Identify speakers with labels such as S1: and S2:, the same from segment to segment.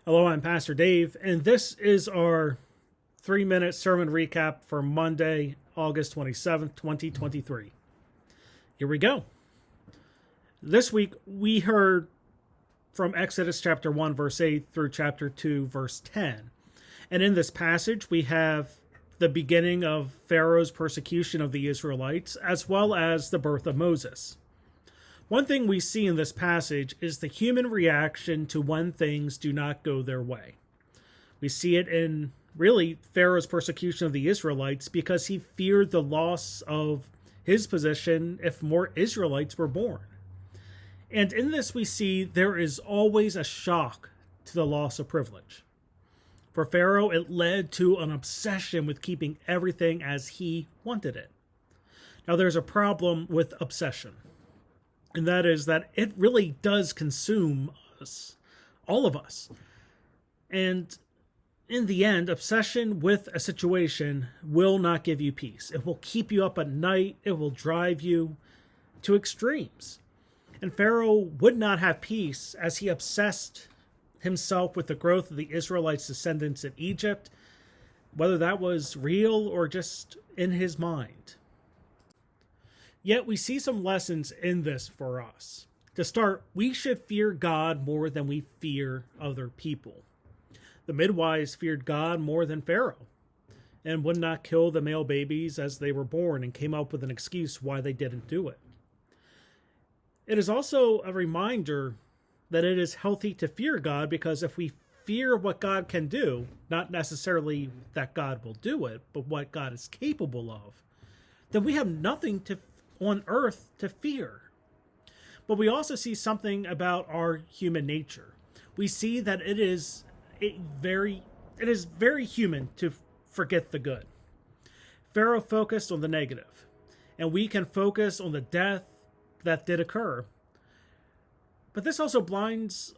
S1: Hello, I'm Pastor Dave, and this is our 3-minute sermon recap for Monday, August 27th, 2023. Here we go. This week, we heard from Exodus chapter 1, verse 8 through chapter 2, verse 10. And in this passage, we have the beginning of Pharaoh's persecution of the Israelites, as well as the birth of Moses. One thing we see in this passage is the human reaction to when things do not go their way. We see it in really Pharaoh's persecution of the Israelites because he feared the loss of his position if more Israelites were born. And in this we see there is always a shock to the loss of privilege. For Pharaoh, it led to an obsession with keeping everything as he wanted it. Now there's a problem with obsession. And that is that it really does consume us, all of us. And in the end, obsession with a situation will not give you peace. It will keep you up at night. It will drive you to extremes. And Pharaoh would not have peace as he obsessed himself with the growth of the Israelites' descendants in Egypt, whether that was real or just in his mind. Yet we see some lessons in this for us. To start, we should fear God more than we fear other people. The midwives feared God more than Pharaoh and would not kill the male babies as they were born and came up with an excuse why they didn't do it. It is also a reminder that it is healthy to fear God, because if we fear what God can do, not necessarily that God will do it, but what God is capable of, then we have nothing on earth to fear. But we also see something about our human nature. We see that it is very human to forget the good. Pharaoh focused on the negative, and we can focus on the death that did occur. But this also blinds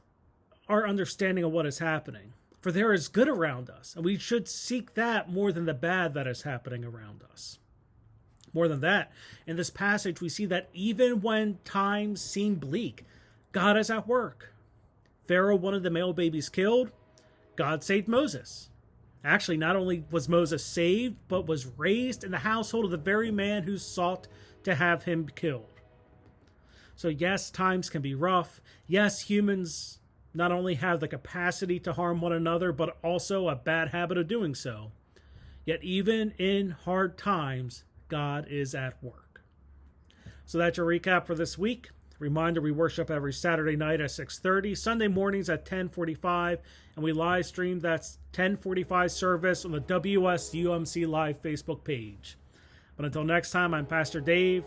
S1: our understanding of what is happening. For there is good around us, and we should seek that more than the bad that is happening around us. More than that, in this passage, we see that even when times seem bleak, God is at work. Pharaoh wanted the male babies killed. God saved Moses. Actually, not only was Moses saved, but was raised in the household of the very man who sought to have him killed. So yes, times can be rough. Yes, humans not only have the capacity to harm one another, but also a bad habit of doing so. Yet even in hard times, God is at work. So that's your recap for this week. Reminder, we worship every Saturday night at 6:30, Sunday mornings at 10:45, and we live stream that 10:45 service on the WSUMC Live Facebook page. But until next time, I'm Pastor Dave,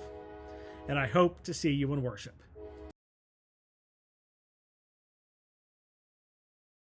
S1: and I hope to see you in worship.